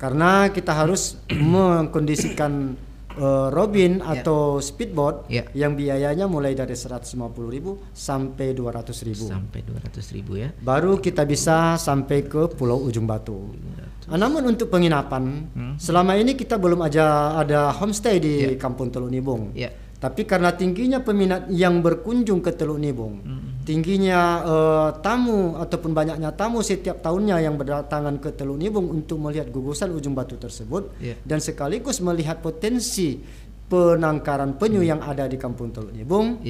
Karena kita harus mengkondisikan robin atau speedboat yang biayanya mulai dari 150.000 sampai 200.000. Ya. Baru kita bisa sampai ke Pulau Ujung Batu. Namun untuk penginapan selama ini kita belum aja ada homestay di Kampung Teluk Nibung. Tapi karena tingginya peminat yang berkunjung ke Teluk Nibung, tingginya tamu ataupun banyaknya tamu setiap tahunnya yang berdatangan ke Teluk Nibung untuk melihat gugusan ujung batu tersebut, dan sekaligus melihat potensi penangkaran penyu yang ada di Kampung Teluk Nibung.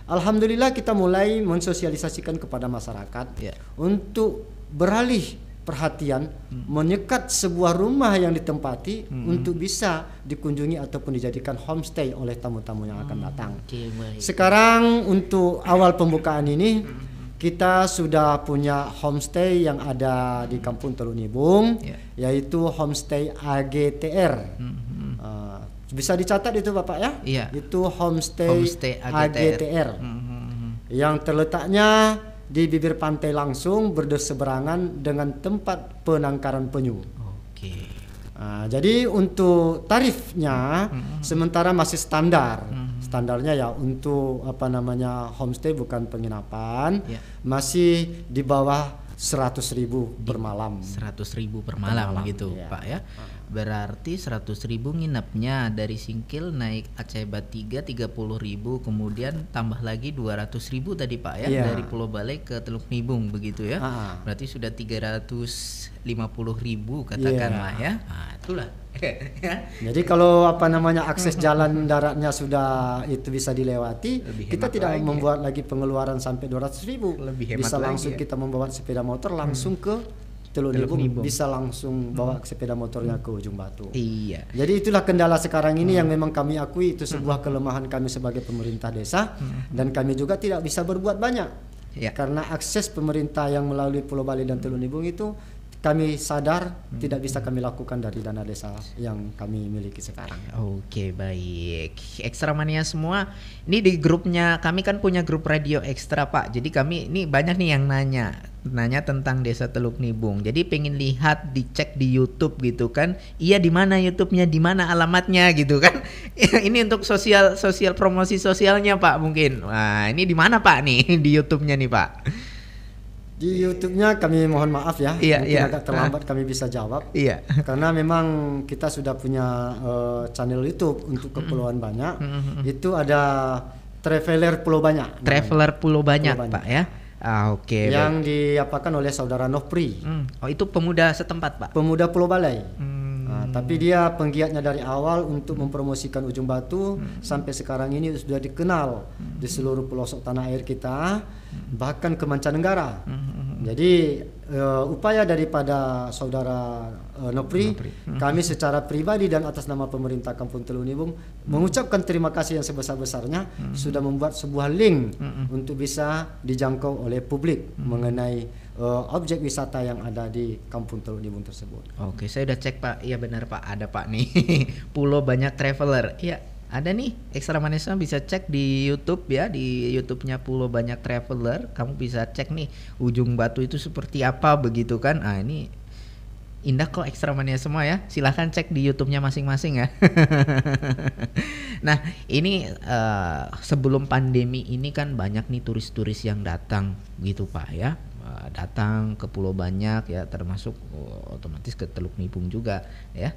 Alhamdulillah kita mulai mensosialisasikan kepada masyarakat untuk beralih perhatian menyekat sebuah rumah yang ditempati untuk bisa dikunjungi ataupun dijadikan homestay oleh tamu-tamu yang akan datang. Sekarang untuk awal pembukaan ini kita sudah punya homestay yang ada di Kampung Teluk Nibung, yaitu homestay AGTR. Bisa dicatat itu Bapak ya? Itu homestay AGTR. Yang terletaknya di bibir pantai langsung berseberangan dengan tempat penangkaran penyu. Jadi untuk tarifnya sementara masih standar. Standarnya ya untuk homestay bukan penginapan, masih di bawah 100.000 per malam. 100.000 per malam gitu Pak ya. Berarti 100.000 nginepnya dari Singkil naik Aceh-Bat 30.000, kemudian tambah lagi 200.000 tadi Pak ya, dari Pulau Balai ke Teluk Nibung begitu ya. Berarti sudah 350.000 katakanlah ya. Itulah. Jadi kalau akses jalan daratnya sudah itu bisa dilewati, kita tidak membuat lagi pengeluaran sampai 200.000. Bisa langsung kita membawa sepeda motor langsung ke Teluk Nibung, bisa langsung bawa sepeda motornya ke ujung batu. Jadi itulah kendala sekarang ini yang memang kami akui itu sebuah kelemahan kami sebagai pemerintah desa, dan kami juga tidak bisa berbuat banyak karena akses pemerintah yang melalui Pulau Bali dan Teluk Nibung itu kami sadar tidak bisa kami lakukan dari dana desa yang kami miliki sekarang. Oke, baik. Ekstra Mania semua, ini di grupnya kami kan punya grup radio ekstra Pak. Jadi kami ini banyak nih yang nanya tentang Desa Teluk Nibung. Jadi pengen lihat, dicek di YouTube gitu kan. Iya, di mana YouTube-nya, di mana alamatnya gitu kan. Ini untuk sosial promosi sosialnya Pak mungkin. Wah, ini di mana Pak nih di YouTube-nya nih Pak? Di YouTube-nya kami mohon maaf ya, mungkin agak terlambat kami bisa jawab. Karena memang kita sudah punya channel YouTube untuk Kepulauan Banyak. Itu ada Traveler Pulau Banyak. Traveler Pulau Banyak Pak ya. Oke. Yang diapakan oleh saudara Nofri. Oh, itu pemuda setempat Pak. Pemuda Pulau Balai. Tapi dia penggiatnya dari awal untuk mempromosikan Ujung Batu, sampai sekarang ini sudah dikenal di seluruh pelosok tanah air kita, bahkan ke mancanegara. Jadi upaya daripada saudara Nopri, kami secara pribadi dan atas nama pemerintah Kampung Teluk Nibung mengucapkan terima kasih yang sebesar-besarnya sudah membuat sebuah link untuk bisa dijangkau oleh publik mengenai objek wisata yang ada di Kampung Teluk Nibung tersebut. Oke, saya udah cek Pak. Iya benar Pak, ada Pak nih. Pulau Banyak Traveler. Iya, ada nih. Ekstra Manisma bisa cek di YouTube ya, di YouTube-nya Pulau Banyak Traveler. Kamu bisa cek nih Ujung Batu itu seperti apa begitu kan. Ini indah kok Ekstra Mania semua ya. Silahkan cek di YouTube-nya masing-masing ya. Nah, ini sebelum pandemi ini kan banyak nih turis-turis yang datang gitu Pak ya. Datang ke Pulau Banyak ya, termasuk otomatis ke Teluk Nibung juga ya.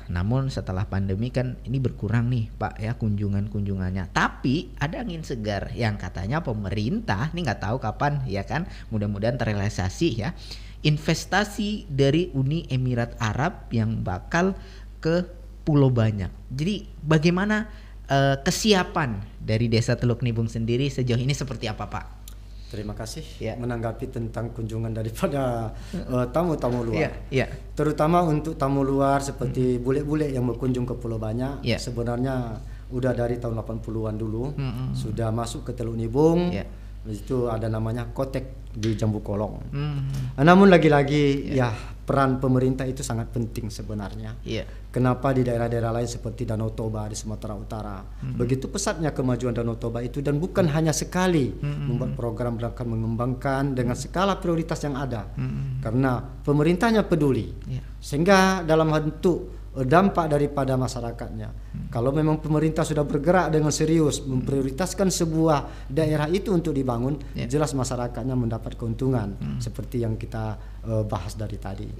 Namun setelah pandemi kan ini berkurang nih Pak ya kunjungannya. Tapi ada angin segar yang katanya pemerintah, ini nggak tahu kapan ya kan, mudah-mudahan terrealisasi ya, investasi dari Uni Emirat Arab yang bakal ke Pulau Banyak. Jadi bagaimana kesiapan dari Desa Teluk Nibung sendiri sejauh ini seperti apa Pak? Terima kasih menanggapi tentang kunjungan daripada tamu-tamu luar. Terutama untuk tamu luar seperti bule-bule yang berkunjung ke Pulau Banyak. Sebenarnya udah dari tahun 80-an dulu sudah masuk ke Teluk Nibung. Itu ada namanya Kotek di Jambu Kolong. Namun lagi-lagi ya peran pemerintah itu sangat penting sebenarnya. Kenapa di daerah-daerah lain seperti Danau Toba di Sumatera Utara begitu pesatnya kemajuan Danau Toba itu, dan bukan hanya sekali membuat program akan mengembangkan dengan skala prioritas yang ada, karena pemerintahnya peduli sehingga dalam bentuk dampak daripada masyarakatnya. Kalau memang pemerintah sudah bergerak dengan serius memprioritaskan sebuah daerah itu untuk dibangun, jelas masyarakatnya mendapat keuntungan seperti yang kita bahas dari tadi.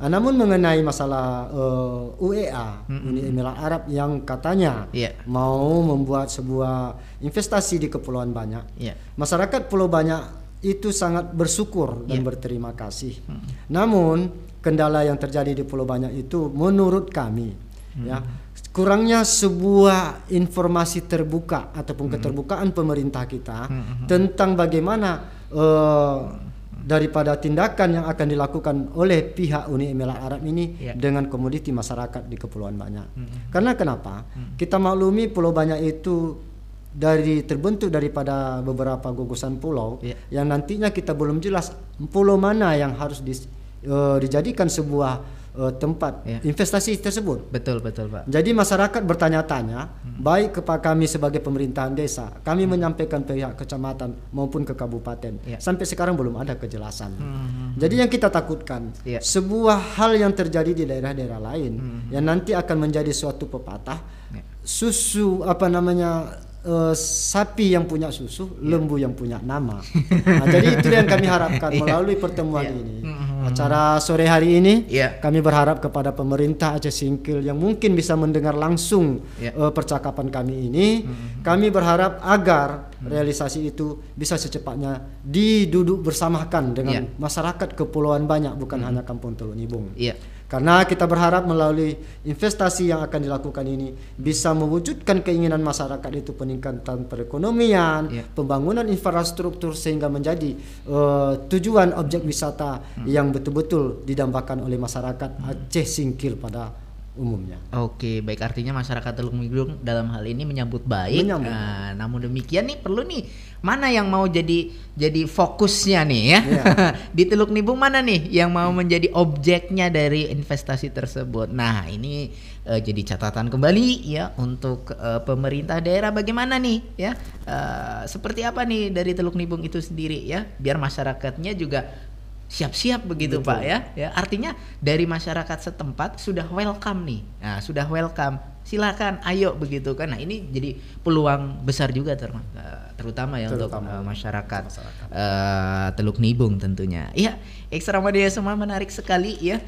Namun mengenai masalah UEA, Uni Emirat Arab yang katanya mau membuat sebuah investasi di Kepulauan Banyak, masyarakat Pulau Banyak itu sangat bersyukur dan berterima kasih. Namun kendala yang terjadi di Pulau Banyak itu menurut kami kurangnya sebuah informasi terbuka ataupun keterbukaan pemerintah kita tentang bagaimana daripada tindakan yang akan dilakukan oleh pihak Uni Emirat Arab ini dengan komoditi masyarakat di Kepulauan Banyak. Karena kenapa? Kita maklumi Pulau Banyak itu terbentuk daripada beberapa gugusan pulau yang nantinya kita belum jelas pulau mana yang harus dijadikan sebuah tempat investasi tersebut. Betul Pak. Jadi masyarakat bertanya-tanya baik kepada kami sebagai pemerintahan desa, kami menyampaikan pihak kecamatan maupun ke kabupaten. Sampai sekarang belum ada kejelasan. Jadi yang kita takutkan sebuah hal yang terjadi di daerah-daerah lain yang nanti akan menjadi suatu pepatah susu sapi yang punya susu, lembu yang punya nama. Jadi itu yang kami harapkan melalui pertemuan ini. Acara sore hari ini kami berharap kepada pemerintah Aceh Singkil yang mungkin bisa mendengar langsung percakapan kami ini. Kami berharap agar realisasi itu bisa secepatnya diduduk bersamakan dengan masyarakat Kepulauan Banyak, bukan hanya Kampung Teluk Nibung. Karena kita berharap melalui investasi yang akan dilakukan ini bisa mewujudkan keinginan masyarakat itu peningkatan perekonomian, pembangunan infrastruktur sehingga menjadi tujuan objek wisata yang betul-betul didambakan oleh masyarakat Aceh Singkil pada umumnya. Oke, baik, artinya masyarakat Teluk Nibung dalam hal ini menyambut baik. Namun demikian nih perlu nih mana yang mau jadi fokusnya nih ya. Di Teluk Nibung mana nih yang mau menjadi objeknya dari investasi tersebut. Nah, ini jadi catatan kembali ya untuk pemerintah daerah bagaimana nih ya. Seperti apa nih dari Teluk Nibung itu sendiri ya, biar masyarakatnya juga siap-siap begitu. Betul. Pak ya. Artinya dari masyarakat setempat sudah welcome nih. Nah, sudah welcome. Silakan ayo begitu kan. Nah, ini jadi peluang besar juga terutama ya untuk masyarakat Teluk Nibung tentunya. Iya, Ekstra Media semua menarik sekali ya.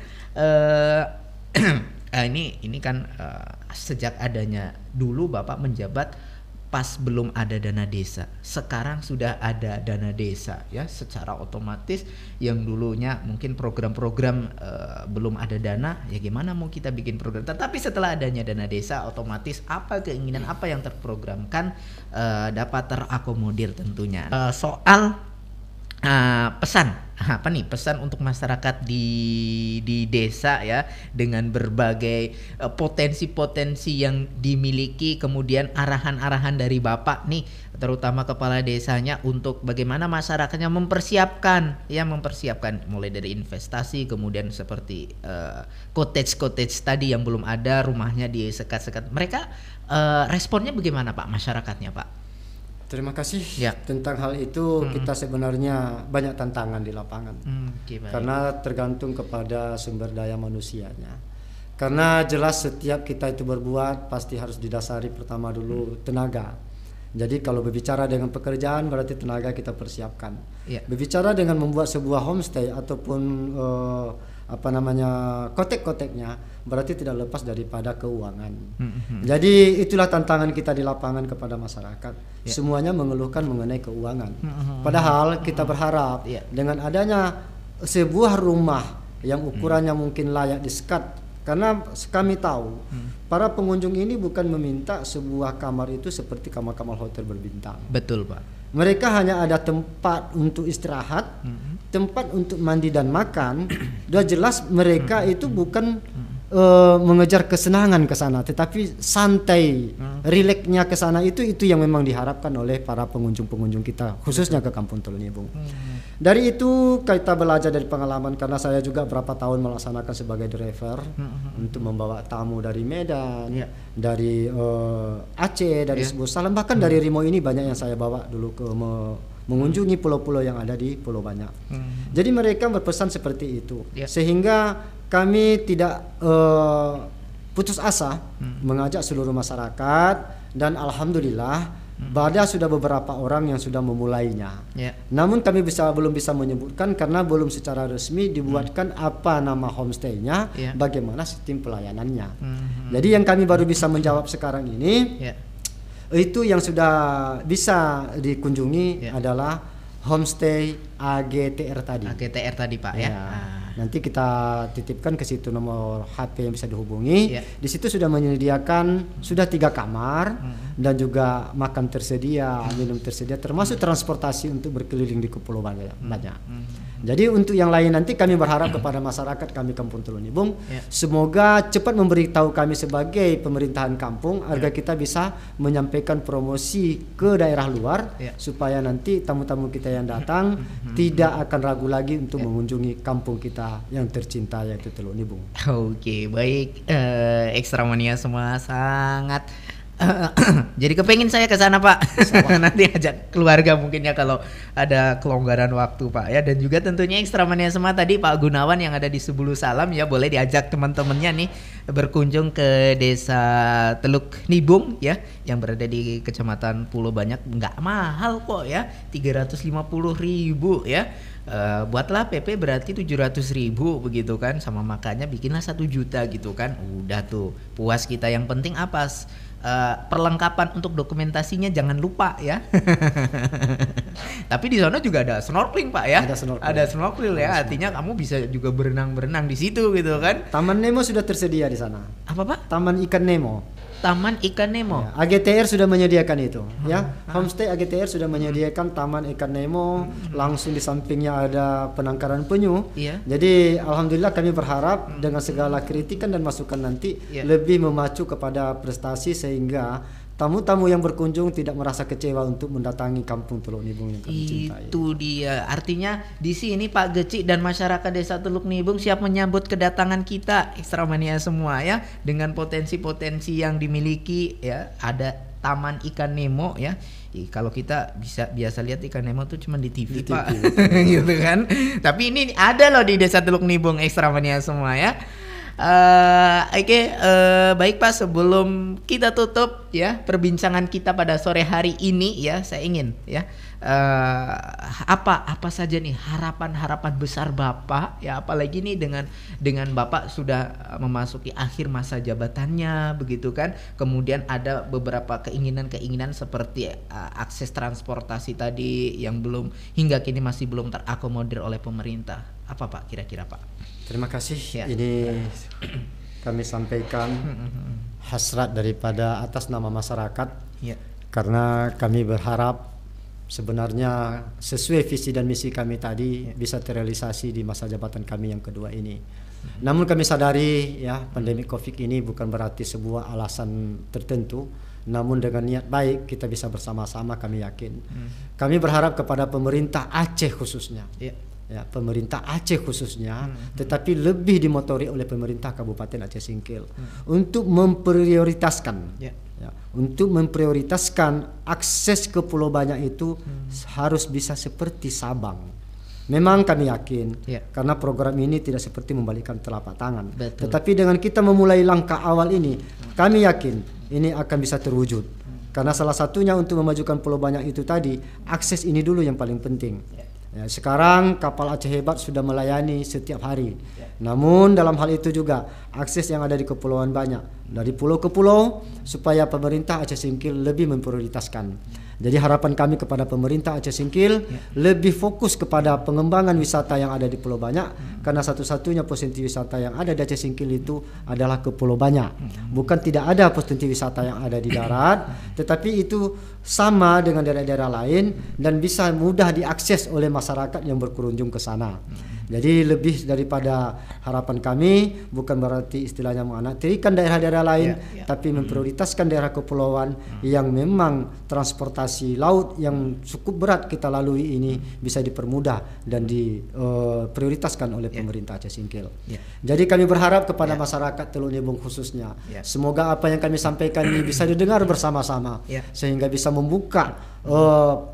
Ini kan sejak adanya dulu Bapak menjabat pas belum ada dana desa, sekarang sudah ada dana desa ya, secara otomatis yang dulunya mungkin program-program belum ada dana, ya gimana mau kita bikin program, tetapi setelah adanya dana desa otomatis apa keinginan apa yang terprogramkan dapat terakomodir tentunya. Soal pesan untuk masyarakat di desa ya, dengan berbagai potensi-potensi yang dimiliki, kemudian arahan-arahan dari Bapak nih terutama kepala desanya untuk bagaimana masyarakatnya mempersiapkan mulai dari investasi, kemudian seperti cottage tadi yang belum ada, rumahnya disekat-sekat. Mereka responnya bagaimana Pak, masyarakatnya Pak? Terima kasih. Tentang hal itu kita sebenarnya banyak tantangan di lapangan. Karena tergantung kepada sumber daya manusianya. Karena jelas setiap kita itu berbuat pasti harus didasari pertama dulu tenaga. Jadi kalau berbicara dengan pekerjaan berarti tenaga kita persiapkan. Berbicara dengan membuat sebuah homestay ataupun kotek-koteknya berarti tidak lepas daripada keuangan. Jadi itulah tantangan kita di lapangan kepada masyarakat. Semuanya mengeluhkan mengenai keuangan. Padahal kita berharap dengan adanya sebuah rumah yang ukurannya mungkin layak disekat, karena kami tahu para pengunjung ini bukan meminta sebuah kamar itu seperti kamar-kamar hotel berbintang. Betul Pak. Mereka hanya ada tempat untuk istirahat, tempat untuk mandi dan makan. Sudah jelas mereka itu bukan mengejar kesenangan ke sana, tetapi santai, rileksnya ke sana, itu yang memang diharapkan oleh para pengunjung-pengunjung kita, khususnya ke Kampung Teluk Nibung. Dari itu kita belajar dari pengalaman, karena saya juga berapa tahun melaksanakan sebagai driver untuk membawa tamu dari Medan, dari Aceh, dari Sebu Salam, bahkan dari Rimo ini banyak yang saya bawa dulu ke mengunjungi pulau-pulau yang ada di Pulau Banyak. Jadi mereka berpesan seperti itu, sehingga kami tidak putus asa mengajak seluruh masyarakat, dan alhamdulillah ada sudah beberapa orang yang sudah memulainya. Namun kami belum bisa menyebutkan karena belum secara resmi dibuatkan apa nama homestay-nya, bagaimana sistem pelayanannya. Jadi yang kami baru bisa menjawab sekarang ini, itu yang sudah bisa dikunjungi adalah homestay AGTR tadi. AGTR tadi Pak ya. Nanti kita titipkan ke situ nomor HP yang bisa dihubungi. Di situ sudah menyediakan 3 kamar dan juga makan tersedia, minum tersedia, termasuk transportasi untuk berkeliling di Kepulauan Banyak. Jadi untuk yang lain nanti kami berharap kepada masyarakat kami Kampung Teluk Nibung, semoga cepat memberitahu kami sebagai pemerintahan kampung agar kita bisa menyampaikan promosi ke daerah luar, supaya nanti tamu-tamu kita yang datang tidak akan ragu lagi untuk mengunjungi kampung kita yang tercinta, yaitu Teluk Nibung. Oke, baik. Ekstramania semua sangat jadi kepengen saya ke sana Pak. Nanti ajak keluarga mungkin ya kalau ada kelonggaran waktu Pak ya. Dan juga tentunya Ekstramania semua tadi Pak Gunawan yang ada di Sebulu Salam ya, boleh diajak teman-temannya nih berkunjung ke Desa Teluk Nibung ya, yang berada di Kecamatan Pulau Banyak. Nggak mahal kok ya, 350.000 ya. Buatlah PP berarti 700.000 begitu kan, sama makannya bikinlah 1 juta gitu kan, udah tuh puas kita. Yang penting apa? Perlengkapan untuk dokumentasinya jangan lupa ya. Tapi di sana juga ada snorkeling Pak ya. Ada snorkeling ya, artinya kamu bisa juga berenang-berenang di situ gitu kan. Taman Nemo sudah tersedia di sana. Apa Pak? Taman ikan Nemo. Taman ikan Nemo. Ya, AGTR sudah menyediakan itu, ya. Homestay AGTR sudah menyediakan Taman ikan Nemo, langsung di sampingnya ada penangkaran penyu. Jadi alhamdulillah kami berharap dengan segala kritikan dan masukan nanti lebih memacu kepada prestasi, sehingga tamu-tamu yang berkunjung tidak merasa kecewa untuk mendatangi Kampung Teluk Nibung yang kami cintai. Itu dia. Artinya di sini Pak Geci dan masyarakat Desa Teluk Nibung siap menyambut kedatangan kita Ekstramania semua ya, dengan potensi-potensi yang dimiliki ya. Ada Taman Ikan Nemo ya. Kalau kita biasa lihat ikan Nemo tuh cuma di TV Pak. Gitu kan. Tapi ini ada loh di Desa Teluk Nibung Ekstramania semua ya. Baik Pak, sebelum kita tutup ya perbincangan kita pada sore hari ini ya, saya ingin ya apa saja nih harapan besar Bapak ya, apalagi nih dengan Bapak sudah memasuki akhir masa jabatannya begitu kan, kemudian ada beberapa keinginan seperti akses transportasi tadi yang hingga kini masih belum terakomodir oleh pemerintah. Apa Pak kira-kira Pak? Terima kasih. Ini kami sampaikan hasrat daripada atas nama masyarakat, karena kami berharap sebenarnya sesuai visi dan misi kami tadi bisa terrealisasi di masa jabatan kami yang kedua ini. Namun kami sadari ya, pandemi Covid ini bukan berarti sebuah alasan tertentu, namun dengan niat baik kita bisa bersama-sama, kami yakin. Kami berharap kepada pemerintah Aceh khususnya. Ya, pemerintah Aceh khususnya, tetapi lebih dimotori oleh pemerintah Kabupaten Aceh Singkil untuk memprioritaskan, untuk memprioritaskan akses ke Pulau Banyak itu harus bisa seperti Sabang. Memang kami yakin karena program ini tidak seperti membalikkan telapak tangan. Tetapi dengan kita memulai langkah awal ini, kami yakin ini akan bisa terwujud. Karena salah satunya untuk memajukan Pulau Banyak itu tadi, akses ini dulu yang paling penting. Ya, sekarang kapal Aceh Hebat sudah melayani setiap hari. Namun dalam hal itu juga akses yang ada di Kepulauan Banyak dari pulau ke pulau, supaya pemerintah Aceh Singkil lebih memprioritaskan. Jadi harapan kami kepada pemerintah Aceh Singkil lebih fokus kepada pengembangan wisata yang ada di Pulau Banyak, karena satu-satunya potensi wisata yang ada di Aceh Singkil itu adalah ke Pulau Banyak. Bukan tidak ada potensi wisata yang ada di darat, tetapi itu sama dengan daerah-daerah lain dan bisa mudah diakses oleh masyarakat yang berkunjung ke sana. Jadi lebih daripada harapan kami bukan berarti istilahnya menganaktirikan daerah-daerah lain, tapi memprioritaskan daerah kepulauan yang memang transportasi laut yang cukup berat kita lalui ini bisa dipermudah dan diprioritaskan oleh pemerintah Aceh Singkil. Jadi kami berharap kepada masyarakat Teluk Nibung khususnya, semoga apa yang kami sampaikan ini bisa didengar bersama-sama, sehingga bisa membuka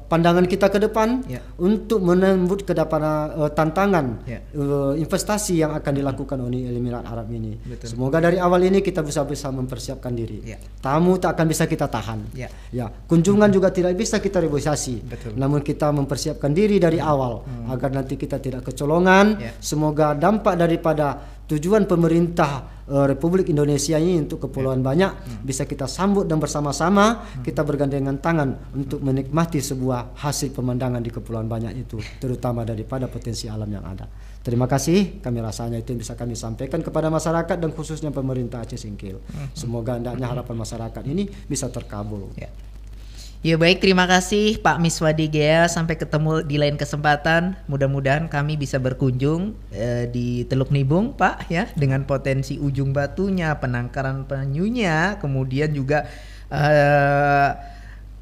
pandangan kita ke depan untuk menembus ke depan tantangan investasi yang akan dilakukan Uni Emirat Arab ini. Betul. Semoga dari awal ini kita bisa mempersiapkan diri. Tamu tak akan bisa kita tahan. Kunjungan juga tidak bisa kita negosiasi. Namun kita mempersiapkan diri dari awal agar nanti kita tidak kecolongan. Semoga dampak daripada tujuan pemerintah Republik Indonesia ini untuk Kepulauan Banyak bisa kita sambut dan bersama-sama kita bergandengan tangan untuk menikmati sebuah hasil pemandangan di Kepulauan Banyak itu, terutama daripada potensi alam yang ada. Terima kasih, kami rasanya itu yang bisa kami sampaikan kepada masyarakat dan khususnya pemerintah Aceh Singkil. Semoga hendaknya harapan masyarakat ini bisa terkabul. Ya baik, terima kasih Pak Miswadi Ghea. Sampai ketemu di lain kesempatan. Mudah-mudahan kami bisa berkunjung di Teluk Nibung, Pak, ya, dengan potensi ujung batunya, penangkaran penyunya, kemudian juga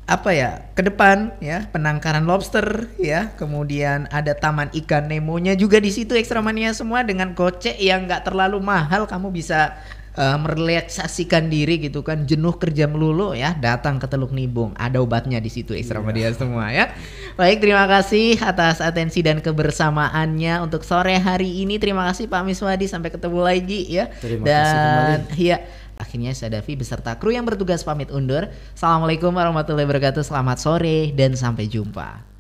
ke depan ya, penangkaran lobster ya, kemudian ada taman ikan Nemonya juga di situ Ekstramania semua dengan gocek yang nggak terlalu mahal. Kamu bisa merelaksasikan diri gitu kan, jenuh kerja melulu ya, datang ke Teluk Nibung, ada obatnya di situ Ekstramania semua ya. Baik, terima kasih atas atensi dan kebersamaannya untuk sore hari ini. Terima kasih Pak Miswadi, sampai ketemu lagi ya. Terima kasih kembali. Ya, akhirnya saya Davi beserta kru yang bertugas pamit undur. Assalamualaikum warahmatullahi wabarakatuh. Selamat sore dan sampai jumpa.